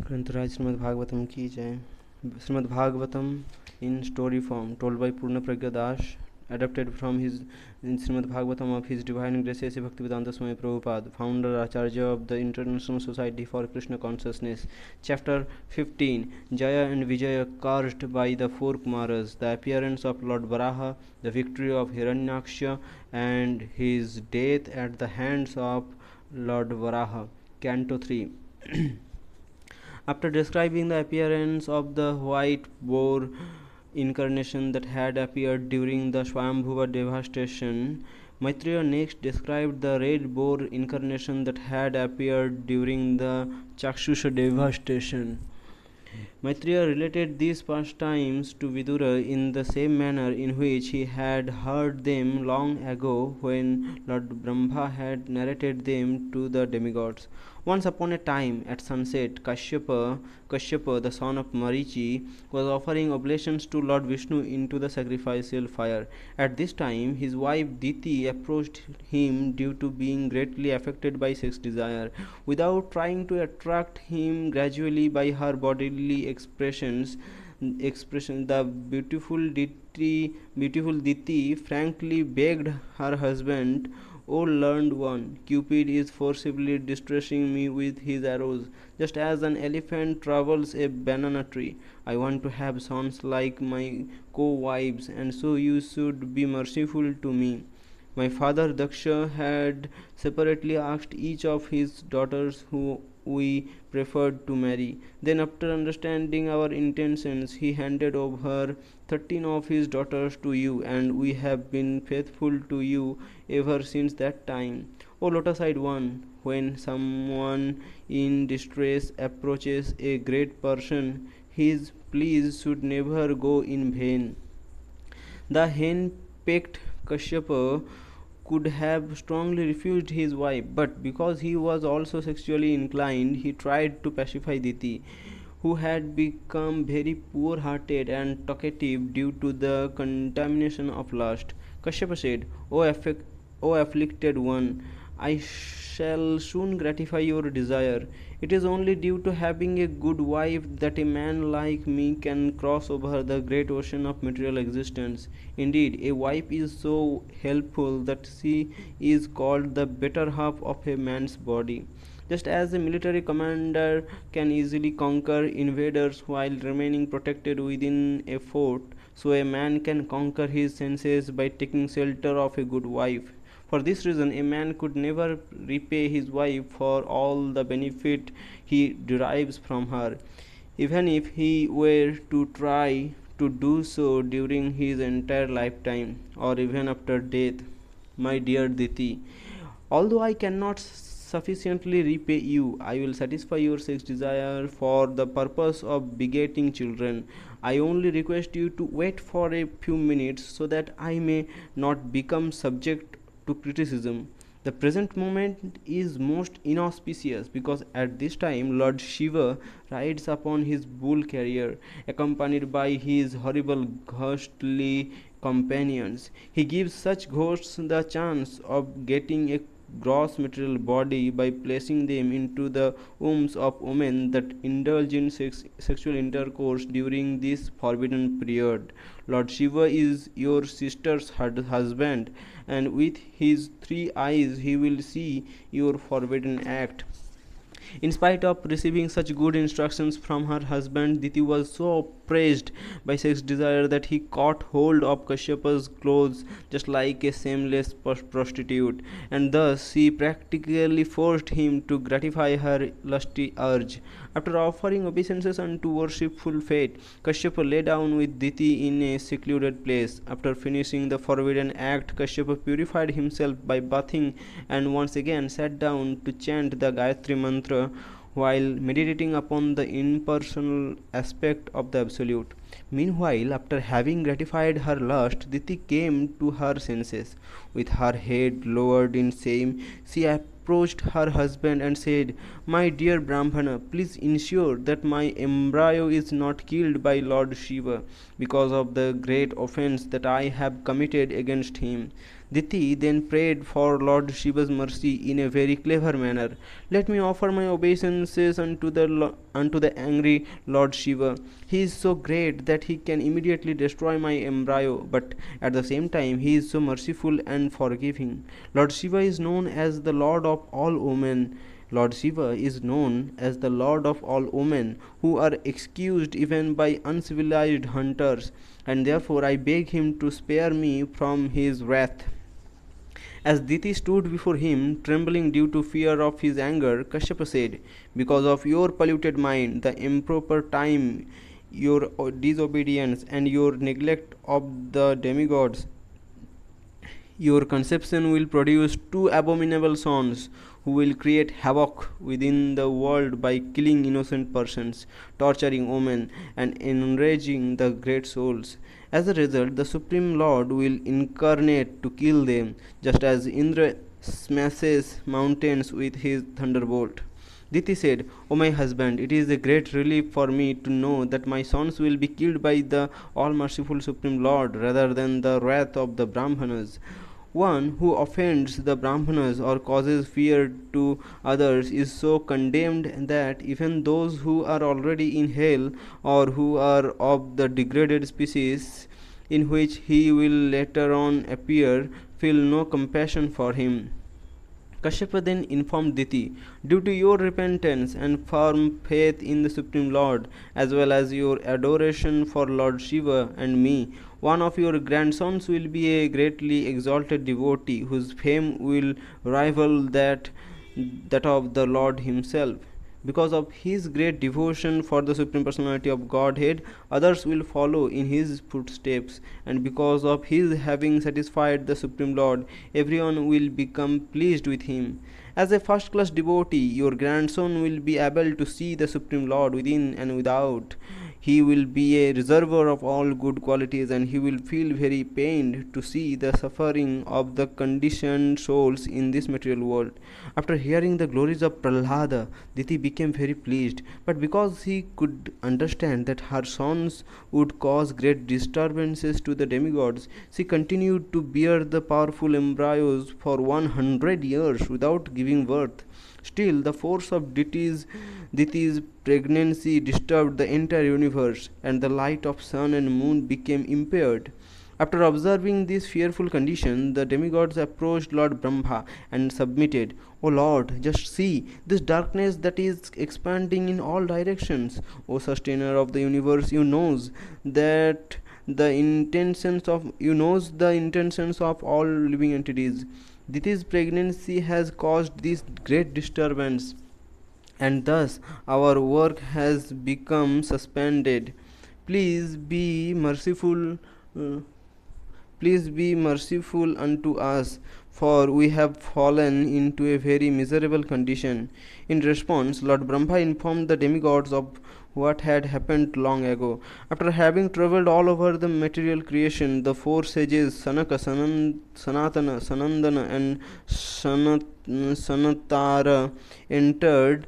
ग्रंथराज श्रीमद्-भागवतम की जय. Śrīmad-Bhāgavatam in story form, told by Purnapragna Das, adapted from his Śrīmad-Bhāgavatam of His Divine Grace A.C. Bhaktivedanta Swami Prabhupada, founder Acharya of the International Society for Krishna Consciousness. Chapter 15. Jaya and Vijaya cursed by the four Kumaras, the appearance of Lord Varaha, the victory of Hiranyaksha, and his death at the hands of Lord Varaha. Canto 3. After describing the appearance of the white boar incarnation that had appeared during the Swayambhuva devastation, Maitreya next described the red boar incarnation that had appeared during the Chakshusha devastation. Maitreya related these pastimes to Vidura in the same manner in which he had heard them long ago when Lord Brahma had narrated them to the demigods. Once upon a time, at sunset, Kashyapa, the son of Marichi, was offering oblations to Lord Vishnu into the sacrificial fire. At this time, his wife Diti approached him due to being greatly affected by sex desire. Without trying to attract him gradually by her bodily expression, the beautiful Diti frankly begged her husband, "O learned one, Cupid is forcibly distressing me with his arrows, just as an elephant troubles a banana tree. I want to have sons like my co-wives, and so you should be merciful to me." My father Daksha had separately asked each of his daughters who we preferred to marry. Then, after understanding our intentions, he handed over 13 of his daughters to you, and we have been faithful to you ever since that time. O lotus-eyed one, when someone in distress approaches a great person, his pleas should never go in vain. The hen-pecked Kashyapa could have strongly refused his wife, but because he was also sexually inclined, he tried to pacify Diti, who had become very poor-hearted and talkative due to the contamination of lust. Kashyapa said, O afflicted one, I shall soon gratify your desire. It is only due to having a good wife that a man like me can cross over the great ocean of material existence. Indeed, a wife is so helpful that she is called the better half of a man's body. Just as a military commander can easily conquer invaders while remaining protected within a fort, so a man can conquer his senses by taking shelter of a good wife. For this reason, a man could never repay his wife for all the benefit he derives from her, even if he were to try to do so during his entire lifetime, or even after death. My dear Diti, although I cannot sufficiently repay you, I will satisfy your sex desire for the purpose of begetting children. I only request you to wait for a few minutes so that I may not become subject to criticism. The present moment is most inauspicious because at this time Lord Shiva rides upon his bull carrier, accompanied by his horrible ghostly companions. He gives such ghosts the chance of getting a gross material body by placing them into the wombs of women that indulge in sexual intercourse during this forbidden period. Lord Shiva is your sister's husband, and with his 3 eyes he will see your forbidden act. In spite of receiving such good instructions from her husband, Diti was so oppressed by sex desire that he caught hold of Kashyapa's clothes just like a shameless prostitute, and thus she practically forced him to gratify her lusty urge. After offering obeisances unto worshipful fate, Kashyapa lay down with Diti in a secluded place. After finishing the forbidden act, Kashyapa purified himself by bathing and once again sat down to chant the Gayatri Mantra while meditating upon the impersonal aspect of the Absolute. Meanwhile, after having gratified her lust, Diti came to her senses. With her head lowered in shame, she approached her husband and said, "My dear Brahmana, please ensure that my embryo is not killed by Lord Shiva because of the great offense that I have committed against him." Diti then prayed for Lord Shiva's mercy in a very clever manner. Let me offer my obeisances unto the angry Lord Shiva. He is so great that he can immediately destroy my embryo, but at the same time he is so merciful and forgiving. Lord Shiva is known as the Lord of all women. Lord Shiva is known as the Lord of all women who are excused even by uncivilized hunters, and therefore I beg him to spare me from his wrath. As Diti stood before him, trembling due to fear of his anger, Kashyapa said, because of your polluted mind, the improper time, your disobedience, and your neglect of the demigods, your conception will produce two abominable sons who will create havoc within the world by killing innocent persons, torturing women, and enraging the great souls. As a result, the Supreme Lord will incarnate to kill them, just as Indra smashes mountains with his thunderbolt. Diti said, O my husband, it is a great relief for me to know that my sons will be killed by the all merciful Supreme Lord rather than the wrath of the Brahmanas. One who offends the Brahmanas or causes fear to others is so condemned that even those who are already in hell or who are of the degraded species in which he will later on appear feel no compassion for him. Kashyapa then informed Diti, due to your repentance and firm faith in the Supreme Lord, as well as your adoration for Lord Shiva and me, one of your grandsons will be a greatly exalted devotee whose fame will rival that of the Lord himself. Because of his great devotion for the Supreme Personality of Godhead, others will follow in his footsteps, and because of his having satisfied the Supreme Lord, everyone will become pleased with him. As a first class devotee, your grandson will be able to see the Supreme Lord within and without. He will be a reservoir of all good qualities, and he will feel very pained to see the suffering of the conditioned souls in this material world. After hearing the glories of Prahlada, Diti became very pleased, but because he could understand that her sons would cause great disturbances to the demigods, she continued to bear the powerful embryos for 100 years without giving birth. Still, the force of Diti's pregnancy disturbed the entire universe, and the light of sun and moon became impaired. After observing this fearful condition, the demigods approached Lord Brahma and submitted, O Lord, just see this darkness that is expanding in all directions. O sustainer of the universe, you knows the intentions of all living entities. Diti's pregnancy has caused this great disturbance, and thus our work has become suspended. Please be merciful. Please be merciful unto us, for we have fallen into a very miserable condition. In response, Lord Brahma informed the demigods of what had happened long ago. After having travelled all over the material creation, the four sages Sanaka, Sanatana, Sanandana, and Sanatara entered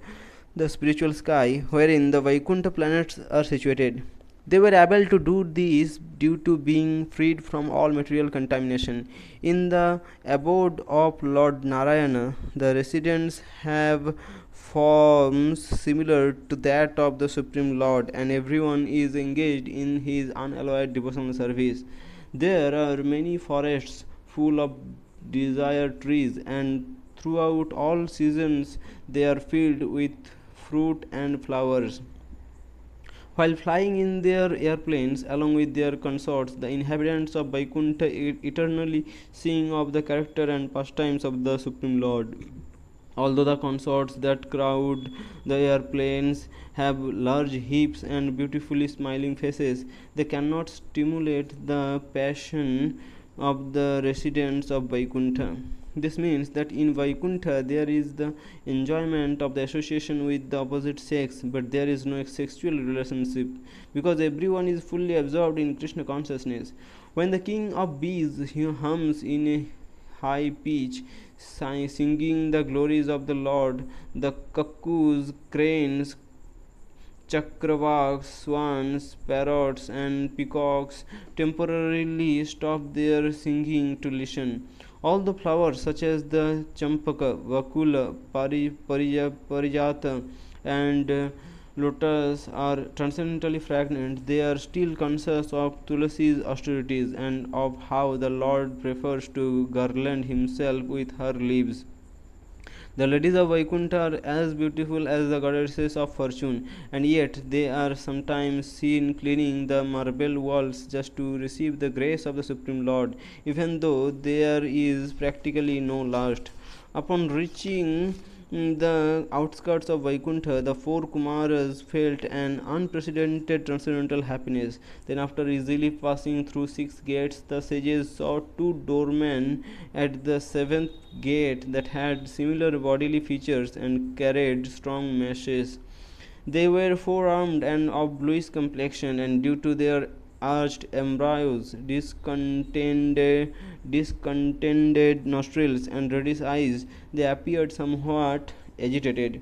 the spiritual sky, wherein the Vaikuntha planets are situated. They were able to do this due to being freed from all material contamination. In the abode of Lord Narayana, the residents have forms similar to that of the Supreme Lord, and everyone is engaged in his unalloyed devotional service. There are many forests full of desire trees, and throughout all seasons they are filled with fruit and flowers. While flying in their airplanes along with their consorts, the inhabitants of Vaikuntha eternally sing of the character and pastimes of the Supreme Lord. Although the consorts that crowd the airplanes have large hips and beautifully smiling faces, they cannot stimulate the passion of the residents of Vaikuntha. This means that in Vaikuntha there is the enjoyment of the association with the opposite sex, but there is no sexual relationship, because everyone is fully absorbed in Krishna consciousness. When the king of bees hums in a high pitch, singing the glories of the Lord, the cuckoos, cranes, chakravaks, swans, parrots, and peacocks temporarily stop their singing to listen. All the flowers, such as the champaka, vakula, parijata, and lotus, are transcendently fragrant. They are still conscious of Tulasi's austerities and of how the Lord prefers to garland himself with her leaves. The ladies of Vaikuntha are as beautiful as the goddesses of fortune, and yet they are sometimes seen cleaning the marble walls just to receive the grace of the Supreme Lord, even though there is practically no lust. Upon reaching the outskirts of Vaikuntha, the four Kumaras felt an unprecedented transcendental happiness. Then, after easily passing through 6 gates, the sages saw two doormen at the seventh gate that had similar bodily features and carried strong maces. They were four-armed and of bluish complexion, and due to their arched embryos, discontented nostrils, and reddish eyes, they appeared somewhat agitated.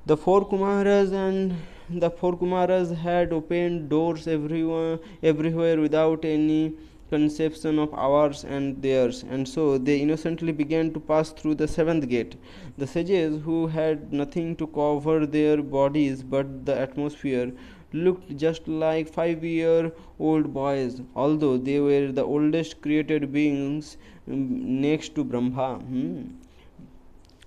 The four Kumaras had opened doors everywhere without any conception of ours and theirs, and so they innocently began to pass through the seventh gate. The sages, who had nothing to cover their bodies but the atmosphere, looked just like 5-year-old boys, although they were the oldest created beings next to Brahma.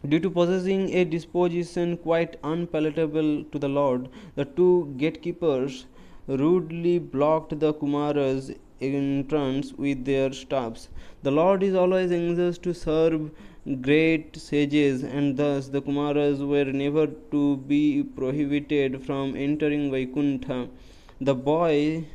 Due to possessing a disposition quite unpalatable to the Lord, the two gatekeepers rudely blocked the Kumaras' entrance with their staffs. The Lord is always anxious to serve great sages, and thus the Kumaras were never to be prohibited from entering Vaikuntha. The boy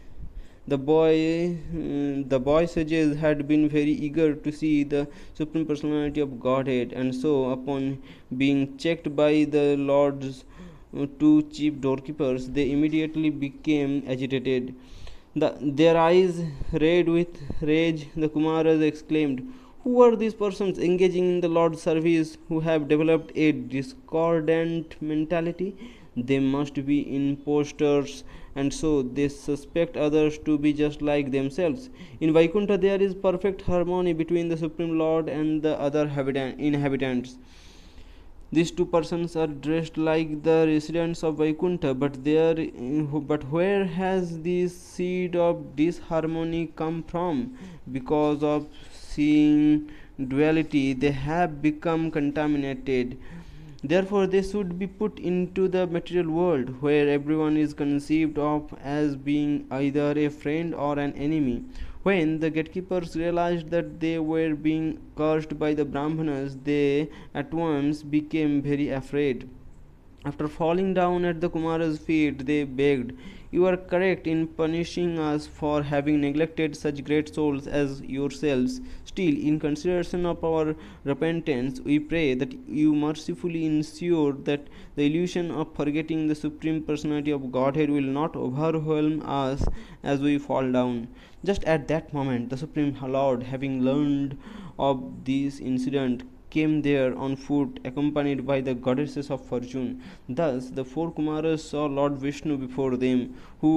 the boy sages had been very eager to see the Supreme Personality of Godhead, and so, upon being checked by the Lord's two chief doorkeepers, they immediately became agitated. Their eyes red with rage, the Kumaras exclaimed, "Who are these persons engaging in the Lord's service who have developed a discordant mentality? They must be impostors, and so they suspect others to be just like themselves. In Vaikuntha, there is perfect harmony between the Supreme Lord and the other inhabitants. These two persons are dressed like the residents of Vaikuntha, but where has this seed of disharmony come from? Because of seeing duality, they have become contaminated. Therefore, they should be put into the material world, where everyone is conceived of as being either a friend or an enemy." When the gatekeepers realized that they were being cursed by the Brahmanas, they at once became very afraid. After falling down at the Kumara's feet, they begged, "You are correct in punishing us for having neglected such great souls as yourselves. Still, in consideration of our repentance, we pray that you mercifully ensure that the illusion of forgetting the Supreme Personality of Godhead will not overwhelm us as we fall down." Just at that moment, the Supreme Lord, having learned of this incident, came there on foot, accompanied by the goddesses of fortune. Thus the four Kumaras saw Lord Vishnu before them, who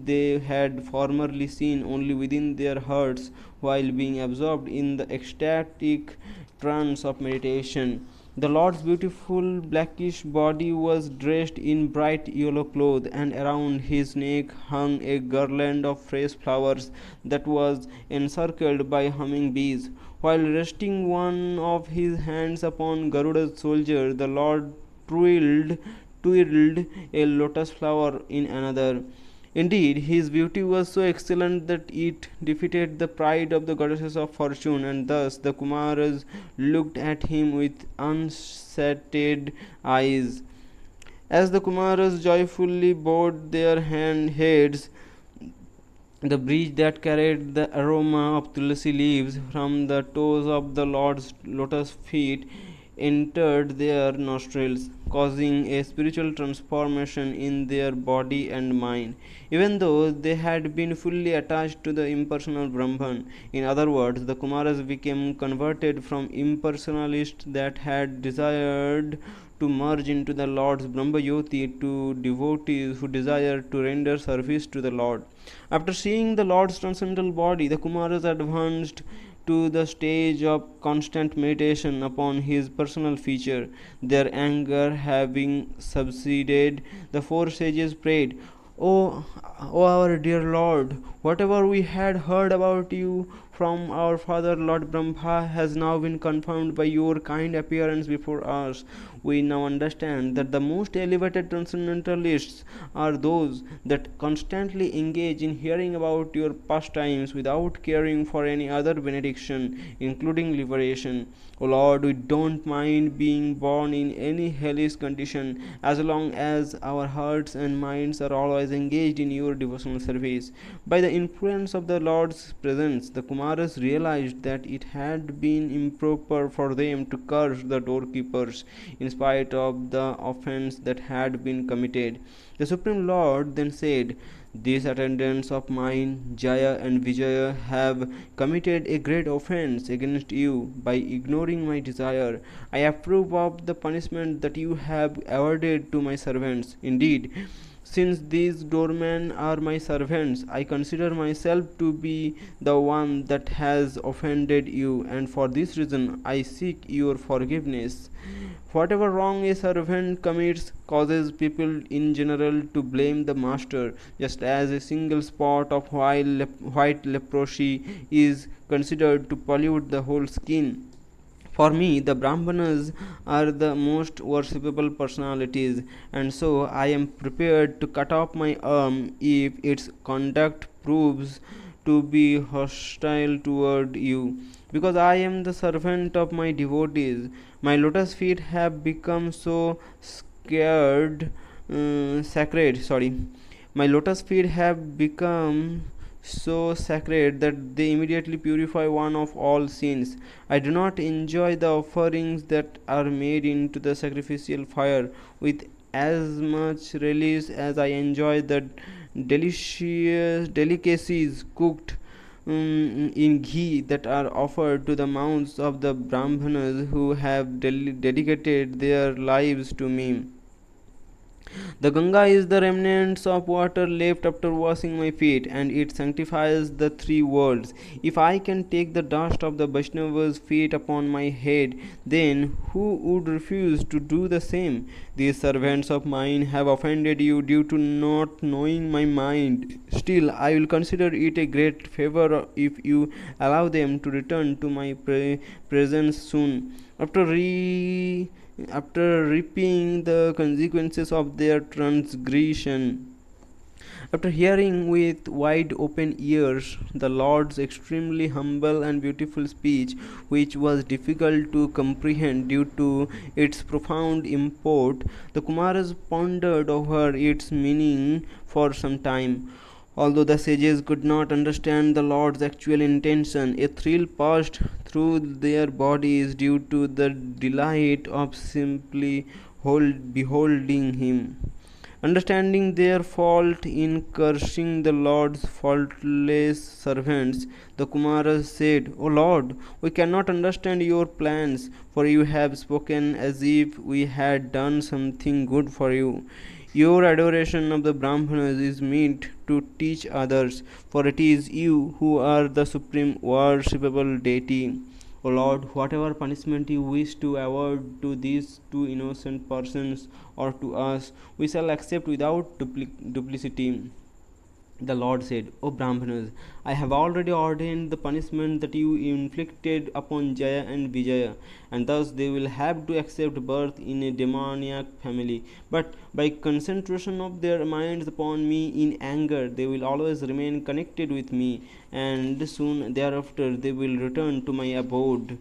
they had formerly seen only within their hearts while being absorbed in the ecstatic trance of meditation. The Lord's beautiful blackish body was dressed in bright yellow cloth, and around his neck hung a garland of fresh flowers that was encircled by humming bees. While resting one of his hands upon Garuda's shoulder, the Lord twirled a lotus flower in another. Indeed, his beauty was so excellent that it defeated the pride of the goddesses of fortune, and thus the Kumaras looked at him with unsated eyes. As the Kumaras joyfully bowed their heads, the breeze that carried the aroma of tulsi leaves from the toes of the Lord's lotus feet entered their nostrils, causing a spiritual transformation in their body and mind, even though they had been fully attached to the impersonal Brahman. In other words, the Kumaras became converted from impersonalists that had desired to merge into the Lord's Brahmayoti to devotees who desire to render service to the Lord. After seeing the Lord's transcendental body, the Kumaras advanced to the stage of constant meditation upon his personal feature. Their anger having subsided, the four sages prayed, O our dear Lord, whatever we had heard about you from our father Lord Brahma has now been confirmed by your kind appearance before us. We now understand that the most elevated transcendentalists are those that constantly engage in hearing about your pastimes without caring for any other benediction, including liberation. O Lord, we don't mind being born in any hellish condition as long as our hearts and minds are always engaged in your devotional service. By the influence of the Lord's presence, the Kumaras realized that it had been improper for them to curse the doorkeepers in spite of the offense that had been committed. The Supreme Lord then said, These attendants of mine, Jaya and Vijaya, have committed a great offense against you by ignoring my desire. I approve of the punishment that you have awarded to my servants. Indeed, since these doormen are my servants, I consider myself to be the one that has offended you, and for this reason I seek your forgiveness. Whatever wrong a servant commits causes people in general to blame the master, just as a single spot of white leprosy is considered to pollute the whole skin. For me, the Brahmanas are the most worshipable personalities, and so I am prepared to cut off my arm if its conduct proves to be hostile toward you. Because I am the servant of my devotees, my lotus feet have become so sacred. My lotus feet have become so sacred that they immediately purify one of all sins. I do not enjoy the offerings that are made into the sacrificial fire with as much relish as I enjoy the delicious delicacies cooked in ghee that are offered to the mouths of the Brahmanas who have dedicated their lives to me. The Ganga is the remnants of water left after washing my feet, and it sanctifies the three worlds. If I can take the dust of the Vaishnava's feet upon my head, then who would refuse to do the same? These servants of mine have offended you due to not knowing my mind. Still, I will consider it a great favor if you allow them to return to my presence soon. After reaping the consequences of their transgression. After hearing with wide open ears the Lord's extremely humble and beautiful speech, which was difficult to comprehend due to its profound import, the Kumaras pondered over its meaning for some time. Although the sages could not understand the Lord's actual intention, a thrill passed through their bodies due to the delight of simply beholding him. Understanding their fault in cursing the Lord's faultless servants, the Kumaras said, O Lord, we cannot understand your plans, for you have spoken as if we had done something good for you. Your adoration of the Brahmanas is meant to teach others, for it is you who are the supreme worshipable deity. O Lord, whatever punishment you wish to award to these two innocent persons or to us, we shall accept without duplicity. The Lord said, O Brahmanas, I have already ordained the punishment that you inflicted upon Jaya and Vijaya, and thus they will have to accept birth in a demoniac family. But by concentration of their minds upon me in anger, they will always remain connected with me, and soon thereafter they will return to my abode.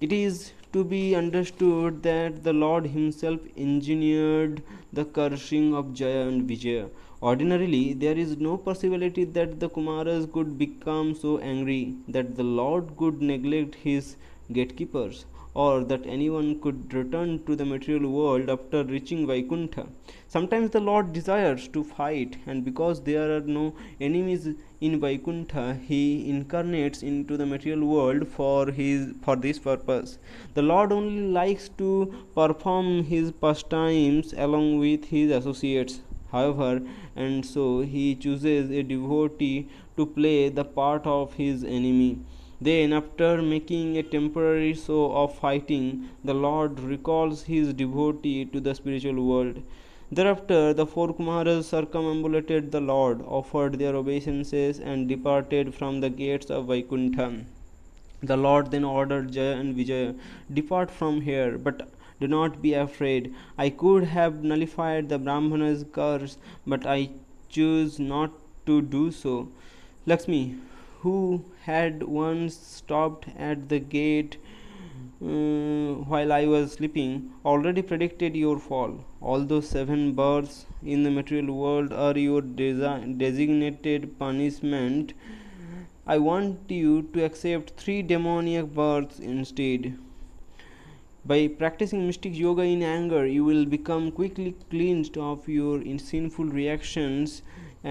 It is to be understood that the Lord himself engineered the cursing of Jaya and Vijaya. Ordinarily, there is no possibility that the Kumaras could become so angry that the Lord could neglect his gatekeepers, or that anyone could return to the material world after reaching Vaikuntha. Sometimes the Lord desires to fight, and because there are no enemies in Vaikuntha, he incarnates into the material world for this purpose. The Lord only likes to perform his pastimes along with his associates. However, and so he chooses a devotee to play the part of his enemy. Then, after making a temporary show of fighting, the Lord recalls his devotee to the spiritual world. Thereafter, the four Kumaras circumambulated the Lord, offered their obeisances, and departed from the gates of Vaikuntha. The Lord then ordered Jaya and Vijaya, "Depart from here, but do not be afraid. I could have nullified the Brahmana's curse, but I choose not to do so. Lakshmi, who had once stopped at the gate while I was sleeping, already predicted your fall. Although 7 births in the material world are your designated punishment, I want you to accept 3 demoniac births instead. By practicing mystic yoga in anger, you will become quickly cleansed of your sinful reactions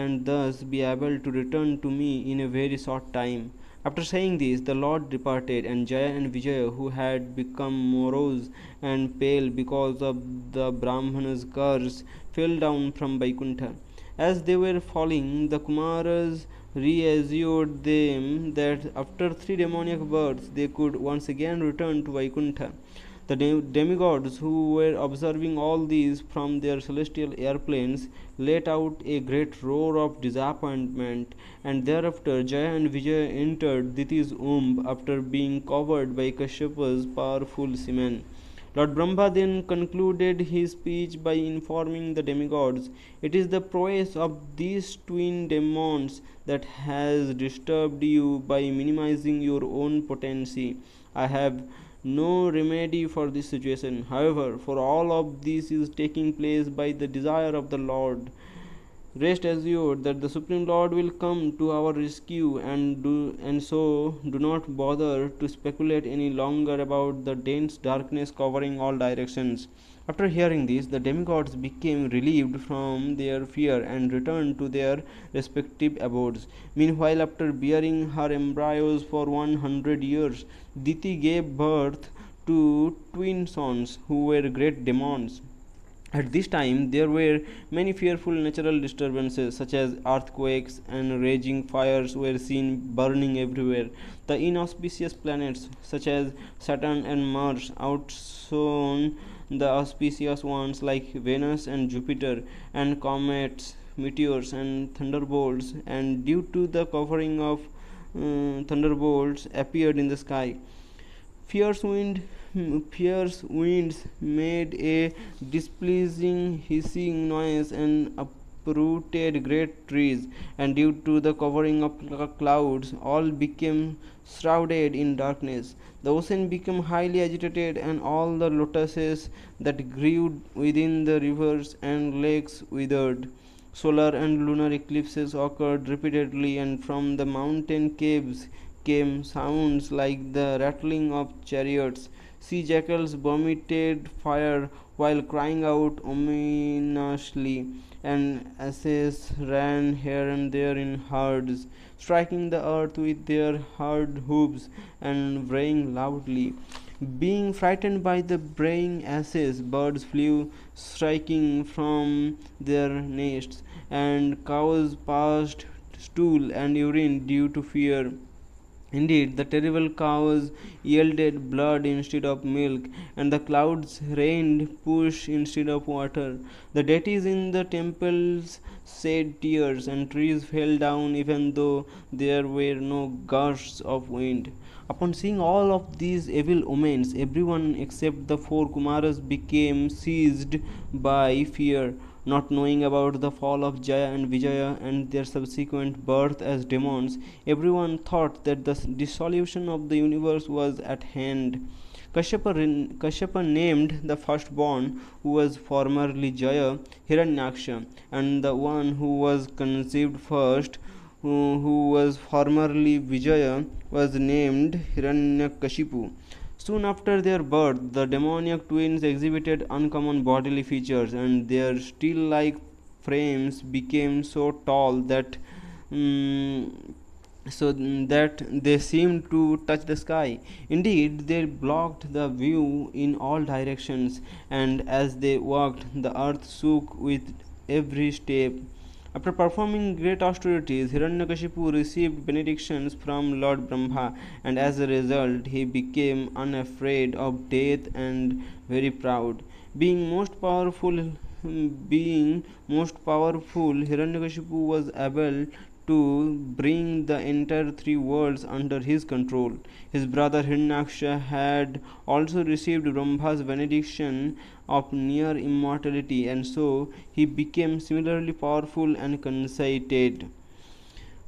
and thus be able to return to me in a very short time." After saying this, the Lord departed, and Jaya and Vijaya, who had become morose and pale because of the Brahmana's curse, fell down from Vaikuntha. As they were falling, the Kumaras reassured them that after 3 demoniac births they could once again return to Vaikuntha. The demigods, who were observing all these from their celestial airplanes, let out a great roar of disappointment, and thereafter Jaya and Vijaya entered Diti's womb after being covered by Kashyapa's powerful semen. Lord Brahma then concluded his speech by informing the demigods, "It is the prowess of these twin demons that has disturbed you by minimizing your own potency. I have no remedy for this situation. However, for all of this is taking place by the desire of the Lord. Rest assured that the Supreme Lord will come to our rescue, and so do not bother to speculate any longer about the dense darkness covering all directions." After hearing this, the demigods became relieved from their fear and returned to their respective abodes. Meanwhile, after bearing her embryos for 100 years, Diti gave birth to twin sons who were great demons. At this time, there were many fearful natural disturbances, such as earthquakes and raging fires were seen burning everywhere. The inauspicious planets, such as Saturn and Mars, outshone the auspicious ones like Venus and Jupiter, and comets, meteors, and thunderbolts, and due to the covering of thunderbolts appeared in the sky. Fierce winds made a displeasing hissing noise and uprooted great trees, and due to the covering of clouds, all became shrouded in darkness. The ocean became highly agitated, and all the lotuses that grew within the rivers and lakes withered. Solar and lunar eclipses occurred repeatedly, and from the mountain caves came sounds like the rattling of chariots. Sea jackals vomited fire while crying out ominously, and asses ran here and there in herds, striking the earth with their hard hooves and braying loudly. Being frightened by the braying asses, birds flew striking from their nests, and cows passed stool and urine due to fear. Indeed, the terrible cows yielded blood instead of milk, and the clouds rained push instead of water. The deities in the temples shed tears, and trees fell down even though there were no gusts of wind. Upon seeing all of these evil omens, everyone except the four Kumaras became seized by fear. Not knowing about the fall of Jaya and Vijaya and their subsequent birth as demons, everyone thought that the dissolution of the universe was at hand. Kashyapa named the firstborn, who was formerly Jaya, Hiranyaksha, and the one who was conceived first, who was formerly Vijaya, was named Hiranyakashipu. Soon after their birth, the demoniac twins exhibited uncommon bodily features, and their steel-like frames became so tall that they seemed to touch the sky. Indeed, they blocked the view in all directions, and as they walked, the earth shook with every step. After performing great austerities, Hiranyakashipu received benedictions from Lord Brahma, and as a result, he became unafraid of death and very proud. Being most powerful, Hiranyakashipu was able to bring the entire three worlds under his control. His brother Hiranyaksha had also received Brahma's benediction of near immortality, and so he became similarly powerful and conceited.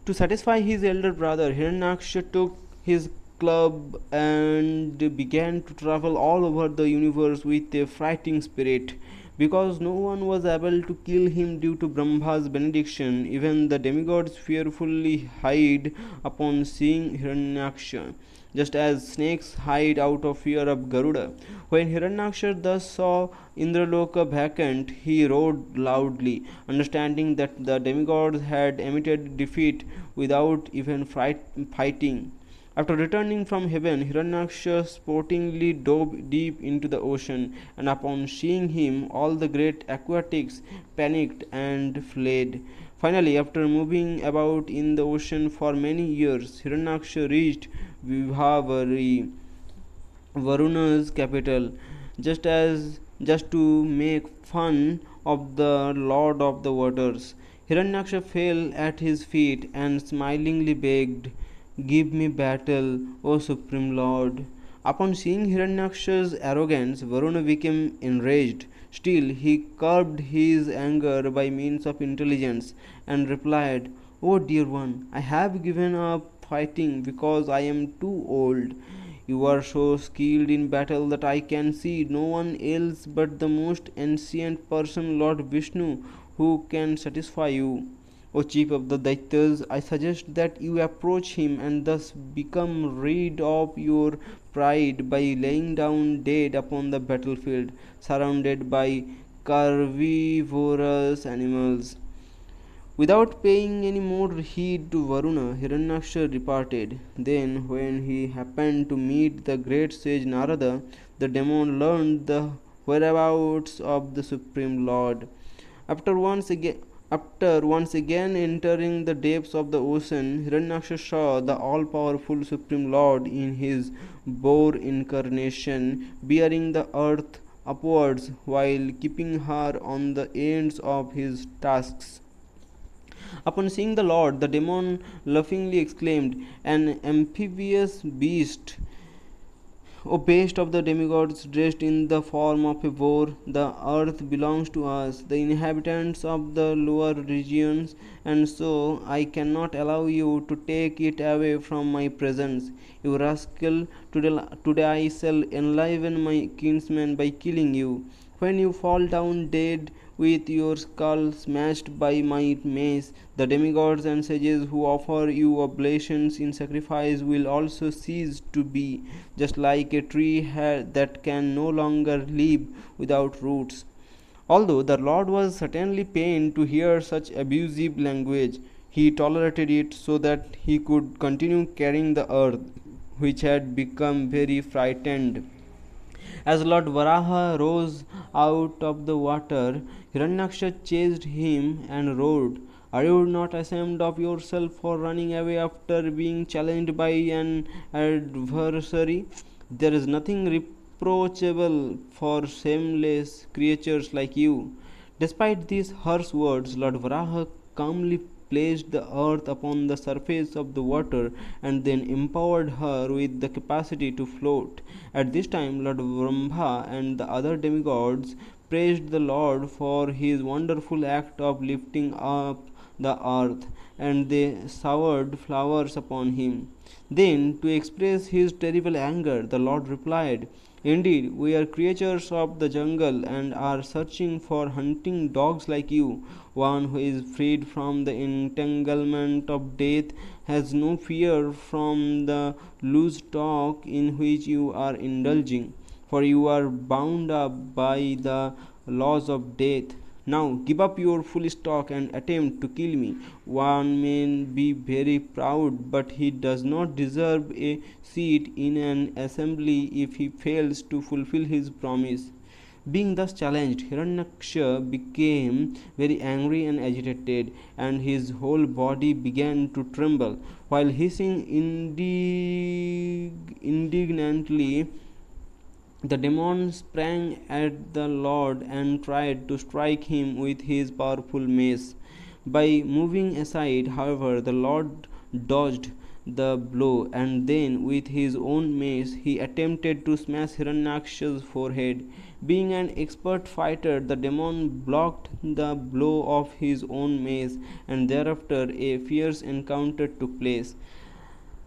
To satisfy his elder brother, Hiranyaksha took his club and began to travel all over the universe with a frightened spirit. Because no one was able to kill him due to Brahma's benediction, even the demigods fearfully hid upon seeing Hiranyaksha, just as snakes hide out of fear of Garuda. When Hiranyaksha thus saw Indraloka vacant, he roared loudly, understanding that the demigods had admitted defeat without even fighting. After returning from heaven, Hiranyaksha sportingly dove deep into the ocean, and upon seeing him, all the great aquatics panicked and fled. Finally, after moving about in the ocean for many years, Hiranyaksha reached Vibhavari, Varuna's capital, just to make fun of the Lord of the Waters. Hiranyaksha fell at his feet and smilingly begged, "Give me battle, O Supreme Lord." Upon seeing Hiranyaksha's arrogance, Varuna became enraged. Still, he curbed his anger by means of intelligence and replied, "O dear one, I have given up fighting because I am too old. You are so skilled in battle that I can see no one else but the most ancient person, Lord Vishnu, who can satisfy you. O chief of the Daityas, I suggest that you approach him and thus become rid of your pride by laying down dead upon the battlefield, surrounded by carnivorous animals." Without paying any more heed to Varuna, Hiranyaksha departed. Then, when he happened to meet the great sage Narada, the demon learned the whereabouts of the Supreme Lord. After once again entering the depths of the ocean, Hiranyaksha saw the all-powerful Supreme Lord in his boar incarnation, bearing the earth upwards while keeping her on the ends of his tusks. Upon seeing the Lord, the demon laughingly exclaimed, "An amphibious beast, O best of the demigods, dressed in the form of a boar, the earth belongs to us, the inhabitants of the lower regions, and so I cannot allow you to take it away from my presence. You rascal, today I shall enliven my kinsmen by killing you. When you fall down dead with your skull smashed by my mace, the demigods and sages who offer you oblations in sacrifice will also cease to be, just like a tree that can no longer live without roots." Although the Lord was certainly pained to hear such abusive language, he tolerated it so that he could continue carrying the earth, which had become very frightened. As Lord Varaha rose out of the water, Hiranyaksha chased him and roared, "Are you not ashamed of yourself for running away after being challenged by an adversary? There is nothing reproachable for shameless creatures like you." Despite these harsh words, Lord Varaha calmly placed the earth upon the surface of the water and then empowered her with the capacity to float. At this time, Lord Brahma and the other demigods praised the Lord for his wonderful act of lifting up the earth, and they showered flowers upon him. Then, to express his terrible anger, the Lord replied, "Indeed, we are creatures of the jungle and are searching for hunting dogs like you. One who is freed from the entanglement of death has no fear from the loose talk in which you are indulging, for you are bound up by the laws of death. Now give up your foolish talk and attempt to kill me. One may be very proud, but he does not deserve a seat in an assembly if he fails to fulfill his promise." Being thus challenged, Hiranyaksha became very angry and agitated, and his whole body began to tremble. While hissing indignantly, the demon sprang at the Lord and tried to strike him with his powerful mace. By moving aside, however, the Lord dodged the blow, and then with his own mace he attempted to smash Hiranyaksha's forehead. Being an expert fighter, the demon blocked the blow of his own mace, and thereafter a fierce encounter took place.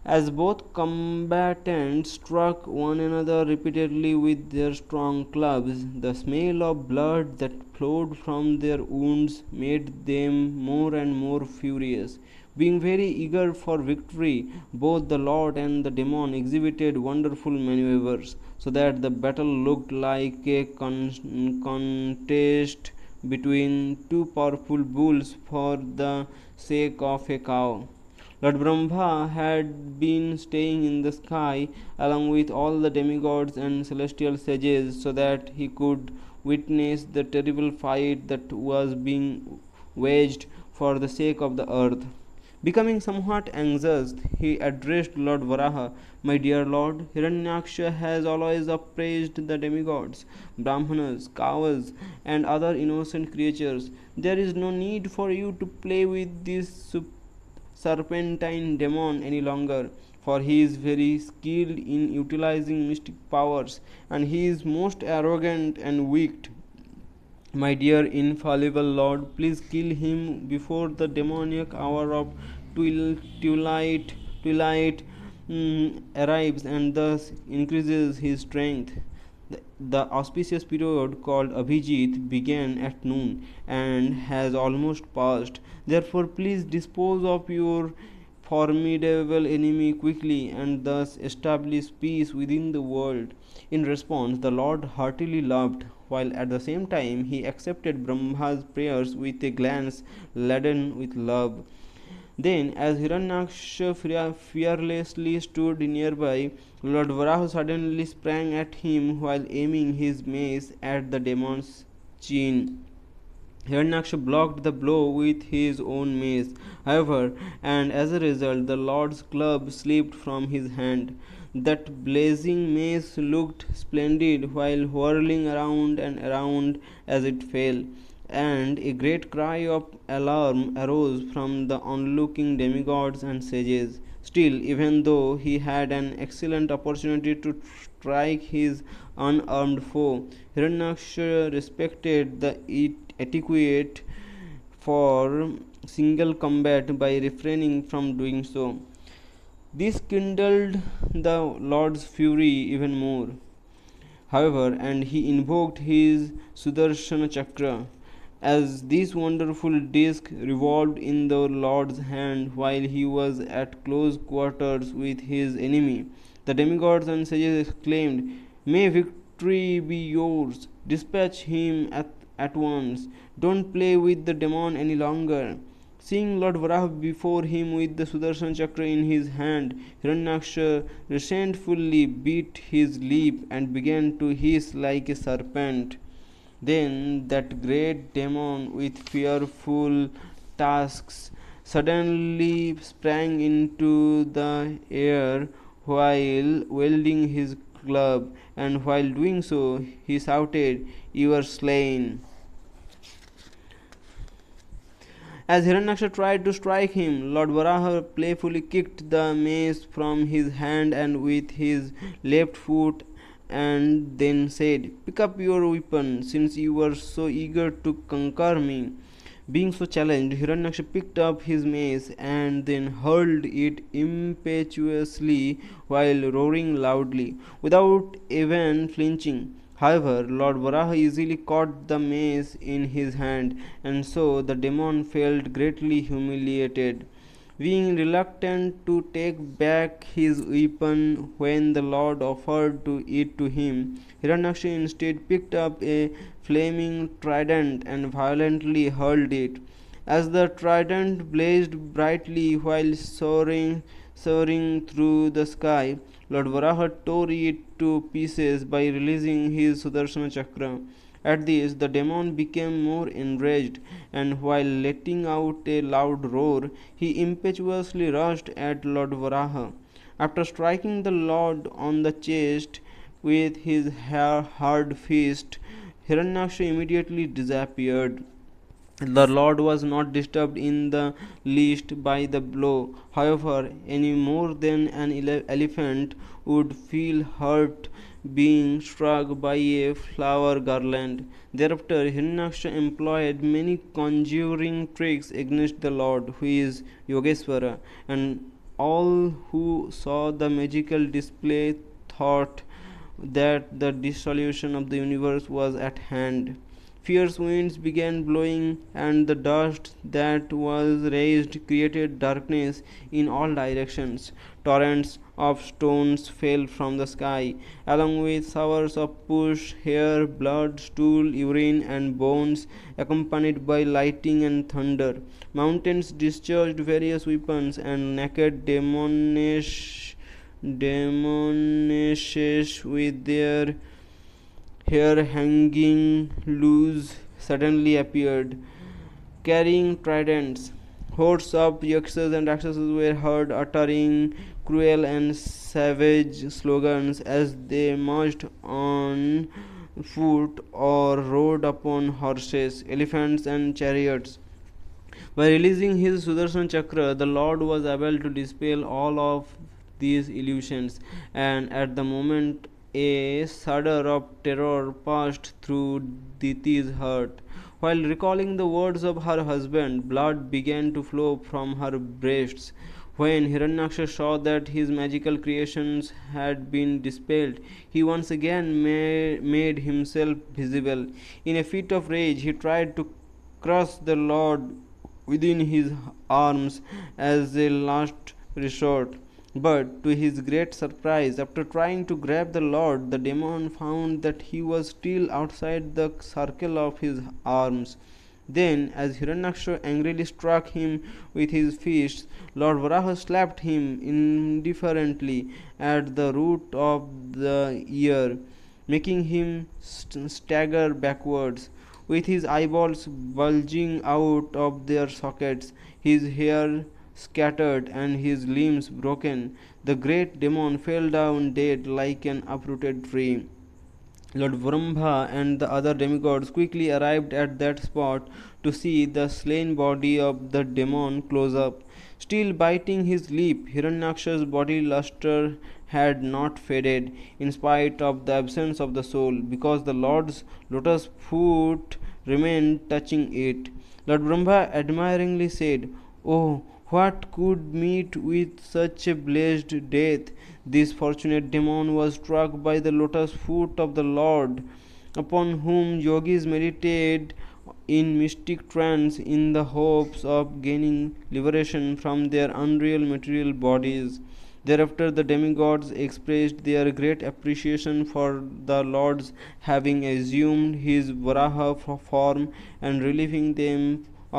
As both combatants struck one another repeatedly with their strong clubs, the smell of blood that flowed from their wounds made them more and more furious. Being very eager for victory, both the Lord and the demon exhibited wonderful maneuvers, so that the battle looked like a contest between two powerful bulls for the sake of a cow. Lord Brahma had been staying in the sky along with all the demigods and celestial sages so that he could witness the terrible fight that was being waged for the sake of the earth. Becoming somewhat anxious, he addressed Lord Varaha, "My dear Lord, Hiranyaksha has always appraised the demigods, brahmanas, cows, and other innocent creatures. There is no need for you to play with this serpentine demon any longer, for he is very skilled in utilizing mystic powers, and he is most arrogant and wicked. My dear infallible Lord, please kill him before the demoniac hour of twilight arrives and thus increases his strength." The auspicious period called Abhijit began at noon and has almost passed. Therefore, please dispose of your formidable enemy quickly and thus establish peace within the world. In response, the Lord heartily laughed, while at the same time he accepted Brahma's prayers with a glance laden with love. Then, as Hiranyaksha fearlessly stood nearby, Lord Varaha suddenly sprang at him while aiming his mace at the demon's chin. Hiranyaksha blocked the blow with his own mace, however, and as a result, the Lord's club slipped from his hand. That blazing mace looked splendid while whirling around and around as it fell, and a great cry of alarm arose from the onlooking demigods and sages. Still, even though he had an excellent opportunity to strike his unarmed foe, Hiranyaksha respected the etiquette for single combat by refraining from doing so. This kindled the Lord's fury even more, however, and he invoked his Sudarshana Chakra. As this wonderful disc revolved in the Lord's hand while he was at close quarters with his enemy, the demigods and sages exclaimed, "May victory be yours! Dispatch him at once! Don't play with the demon any longer!" Seeing Lord Varaha before him with the Sudarshan Chakra in his hand, Hiranyaksha resentfully bit his lip and began to hiss like a serpent. Then that great demon with fearful tusks suddenly sprang into the air while wielding his club, and while doing so he shouted, "You are slain." As Hiranyaksha tried to strike him, Lord Varaha playfully kicked the mace from his hand and with his left foot, and then said, "Pick up your weapon, since you were so eager to conquer me." Being so challenged, Hiranyaksha picked up his mace and then hurled it impetuously while roaring loudly, without even flinching. However, Lord Varaha easily caught the mace in his hand, and so the demon felt greatly humiliated. Being reluctant to take back his weapon when the Lord offered it to him, Hiranyaksha instead picked up a flaming trident and violently hurled it. As the trident blazed brightly while soaring through the sky, Lord Varaha tore it to pieces by releasing his Sudarshana Chakra. At this, the demon became more enraged, and while letting out a loud roar, he impetuously rushed at Lord Varaha. After striking the Lord on the chest with his hard fist, Hiranyaksha immediately disappeared. The Lord was not disturbed in the least by the blow, however, any more than an elephant would feel hurt being struck by a flower garland. Thereafter, Hiranyaksha employed many conjuring tricks against the Lord, who is Yogeshwara, and all who saw the magical display thought that the dissolution of the universe was at hand. Fierce winds began blowing, and the dust that was raised created darkness in all directions. Torrents of stones fell from the sky, along with showers of push, hair, blood, stool, urine, and bones, accompanied by lightning and thunder. Mountains discharged various weapons, and naked demonesses with their hair hanging loose suddenly appeared, carrying tridents. Hordes of yakshas and rakshasas were heard uttering cruel and savage slogans as they marched on foot or rode upon horses, elephants, and chariots. By releasing his Sudarshan Chakra, the Lord was able to dispel all of these illusions, and at the moment a shudder of terror passed through Diti's heart. While recalling the words of her husband, blood began to flow from her breasts. When Hiranyaksha saw that his magical creations had been dispelled, he once again made himself visible. In a fit of rage, he tried to crush the Lord within his arms as a last resort. But to his great surprise, after trying to grab the Lord, the demon found that he was still outside the circle of his arms. Then, as Hiranyaksha angrily struck him with his fists, Lord Varaha slapped him indifferently at the root of the ear, making him stagger backwards. With his eyeballs bulging out of their sockets, his hair scattered, and his limbs broken, the great demon fell down dead like an uprooted tree. Lord Brahma and the other demigods quickly arrived at that spot to see the slain body of the demon close up. Still biting his lip, Hiranyaksha's body luster had not faded, in spite of the absence of the soul, because the Lord's lotus foot remained touching it. Lord Brahma admiringly said, "Oh, what could meet with such a blessed death? This fortunate demon was struck by the lotus foot of the Lord, upon whom yogis meditate in mystic trance in the hopes of gaining liberation from their unreal material bodies." Thereafter, the demigods expressed their great appreciation for the Lord's having assumed his Varaha form and relieving them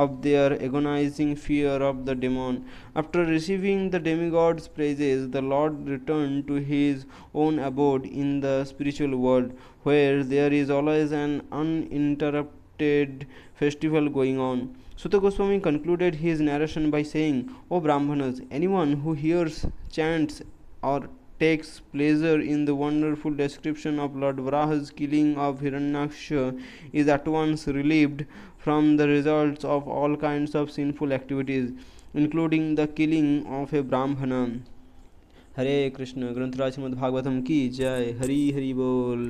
of their agonizing fear of the demon. After receiving the demigod's praises, the Lord returned to his own abode in the spiritual world, where there is always an uninterrupted festival going on. Sutta Goswami concluded his narration by saying, "O Brahmanas, anyone who hears, chants, or takes pleasure in the wonderful description of Lord Varaha's killing of Hiranyaksha is at once relieved from the results of all kinds of sinful activities, including the killing of a Brahmana." Hare Krishna. ग्रंथराज Shrimad Bhagavatam की जय. हरि हरि बोल.